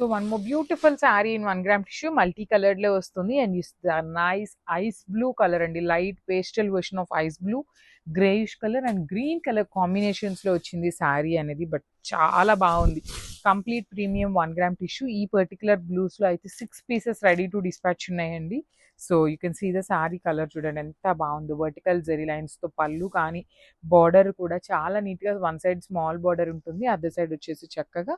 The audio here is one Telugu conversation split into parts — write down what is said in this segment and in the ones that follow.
So one more beautiful sari in 1 gram tissue multi coloured లో వస్తుంది and is the nice ice blue colour అండి, light pastel version of ice blue, greyish colour and green colour combinations లో వచ్చింది శారీ అనేది. బట్ చాలా బాగుంది, కంప్లీట్ ప్రీమియం 1 gram టిష్యూ. ఈ పర్టికులర్ బ్లూస్ లో అయితే 6 pieces రెడీ టు డిస్పాచ్ ఉన్నాయండి. So you can see the sari colour చూడండి ఎంత బాగుందో, వర్టికల్ జెరీ లైన్స్ తో పళ్ళు కానీ బార్డర్ కూడా చాలా నీట్ గా, వన్ సైడ్ స్మాల్ బార్డర్ ఉంటుంది, అదర్ సైడ్ వచ్చేసి చక్కగా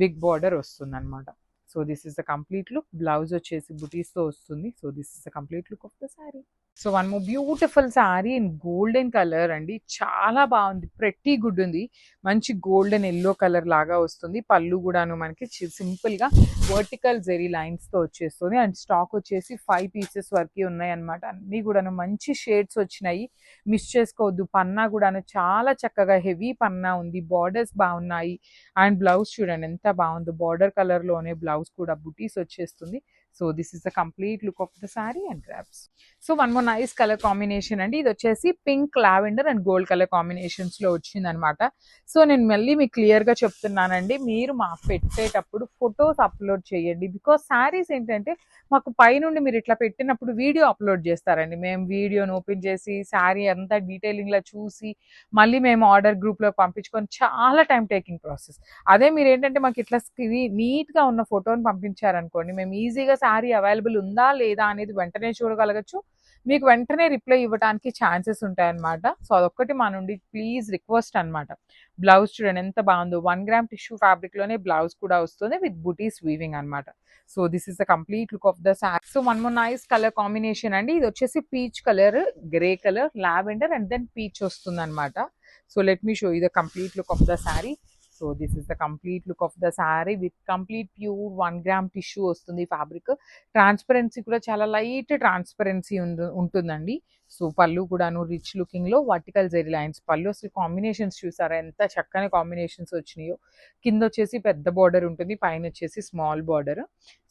బిగ్ బార్డర్ వస్తుంది అనమాట. So this is the complete look. Blouse వచ్చేసి బుటీస్ తో వస్తుంది. So this is the complete look of the sari. So one more beautiful sari in golden colour అండి, చాలా బాగుంది, ప్రెట్టి గుడ్ ఉంది, మంచి గోల్డెన్ ఎల్లో కలర్ లాగా వస్తుంది. పళ్ళు కూడాను మనకి సింపుల్ గా వర్టికల్ జెరీ లైన్స్ తో వచ్చేస్తుంది అండ్ స్టాక్ వచ్చేసి 5 pieces వరకు ఉన్నాయి అనమాట. అన్ని కూడాను మంచి షేడ్స్ వచ్చినాయి, మిస్ చేసుకోవద్దు. పన్నా కూడాను చాలా చక్కగా హెవీ పన్నా ఉంది, బార్డర్స్ బాగున్నాయి అండ్ బ్లౌజ్ చూడండి ఎంత బాగుందో, బార్డర్ కలర్ లోనే బ్లౌజ్ కూడా బుటీస్ వచ్చేస్తుంది. So this is the complete look of the sari and grasp. So one more nice colour combination అండి, ఇది వచ్చేసి pink, lavender and gold colour combinations లో వచ్చింది అనమాట. సో నేను మళ్ళీ మీకు క్లియర్ గా చెప్తున్నానండి, మీరు మాకు పెట్టేటప్పుడు ఫొటోస్ అప్లోడ్ చేయండి. బికాస్ శారీస్ ఏంటంటే మాకు పైనుండి మీరు ఇట్లా పెట్టినప్పుడు వీడియో అప్లోడ్ చేస్తారండి, మేము వీడియోని ఓపెన్ చేసి శారీ అంతా డీటెయిలింగ్ లా చూసి మళ్ళీ మేము ఆర్డర్ గ్రూప్ లో పంపించుకొని చాలా టైం టేకింగ్ ప్రాసెస్. అదే మీరు ఏంటంటే మాకు ఇట్లా నీట్ గా ఉన్న ఫోటోని పంపించారనుకోండి, మేము ఈజీగా శారీ అవైలబుల్ ఉందా లేదా అనేది వెంటనే చూడగలగచ్చు, మీకు వెంటనే రిప్లై ఇవ్వడానికి ఛాన్సెస్ ఉంటాయన్నమాట. సో అదొక్కటి మా నుండి ప్లీజ్ రిక్వెస్ట్ అనమాట. బ్లౌజ్ చూడండి ఎంత బాగుందో, 1 gram టిష్యూ ఫ్యాబ్రిక్ లోనే బ్లౌజ్ కూడా వస్తుంది విత్ బుటీస్ వీవింగ్ అనమాట. So this is the complete look of the sari. So one more nice colour combination అండి, ఇది వచ్చేసి peach colour, grey colour, lavender and then peach వస్తుంది అనమాట. So let me show you the complete look of the sari. So this is the complete look of the sari with complete pure 1 gram tissue వస్తుంది ఫ్యాబ్రిక్. ట్రాన్స్పరెన్సీ కూడా చాలా లైట్ ట్రాన్స్పరెన్సీ ఉంటుందండి. సో పళ్ళు కూడాను రిచ్ లుకింగ్ లో వర్టికల్ జెరీ లైన్స్ పళ్ళు. అసలు కాంబినేషన్స్ చూసారా ఎంత చక్కని కాంబినేషన్స్ వచ్చినాయో. కింద వచ్చేసి పెద్ద బార్డర్ ఉంటుంది, పైన వచ్చేసి స్మాల్ బార్డర్.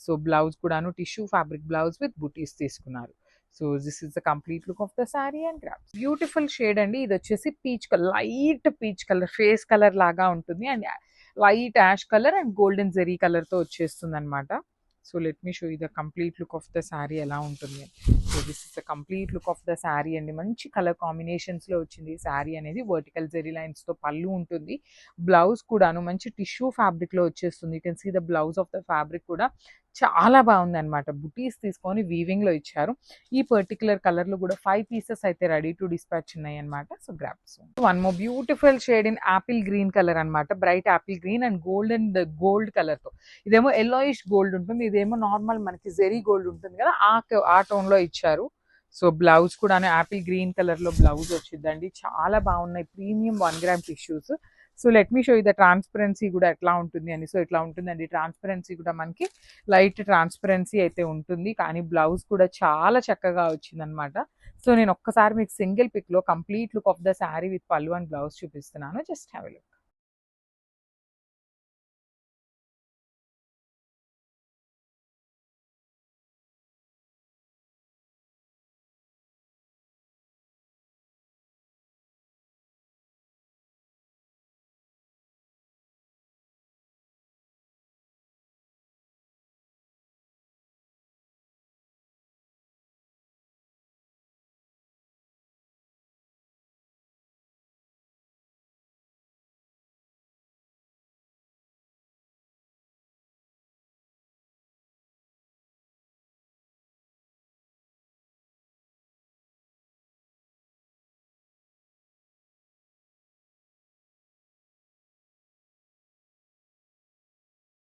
సో బ్లౌజ్ కూడాను టిష్యూ ఫ్యాబ్రిక్ బ్లౌజ్ విత్ బుటీస్ తీసుకున్నారు. So this is the complete look of the sari and grapes. Beautiful shade అండి, ఇది వచ్చేసి peach colour, light peach colour, face colour లాగా ఉంటుంది and light ash colour and golden zari colour తో వచ్చేస్తుంది అనమాట. So let me show you the complete look of the sari ఎలా ఉంటుంది. So this is the complete look of the sari అండి, మంచి కలర్ కాంబినేషన్స్ లో వచ్చింది శారీ అనేది. వర్టికల్ జెరీ లైన్స్ తో పళ్ళు ఉంటుంది, బ్లౌజ్ కూడాను మంచి టిష్యూ ఫ్యాబ్రిక్ లో వచ్చేస్తుంది. You can see the blouse of the fabric కూడా చాలా బాగుంది అనమాట, బుటీస్ తీసుకొని వీవింగ్ లో ఇచ్చారు. ఈ పర్టికులర్ కలర్ లో కూడా 5 pieces అయితే రెడీ టు డిస్పాచ్ ఉన్నాయి అనమాట. సో గ్రాప్స్. One more beautiful shade in apple green colour అనమాట, bright apple green and gold colour తో. ఇదేమో ఎల్లోయిష్ గోల్డ్ ఉంటుంది, ఇదేమో నార్మల్ మనకి జెరీ గోల్డ్ ఉంటుంది కదా, ఆ టోన్ లో ఇచ్చారు. సో బ్లౌజ్ కూడా యాపిల్ గ్రీన్ కలర్ లో బ్లౌజ్ వచ్చిందండి, చాలా బాగున్నాయి, premium 1 gram tissues. So let me show you the transparency కూడా ఎట్లా ఉంటుంది అని. సో ఇట్లా ఉంటుందండి, ట్రాన్స్పరెన్సీ కూడా మనకి లైట్ ట్రాన్స్పరెన్సీ అయితే ఉంటుంది, కానీ బ్లౌజ్ కూడా చాలా చక్కగా వచ్చిందనమాట. సో నేను ఒక్కసారి మీకు సింగిల్ పిక్ లో complete look of the sari with పళ్ళు అండ్ బ్లౌజ్ చూపిస్తున్నాను, జస్ట్ హ్యావ్ ఎ లుక్.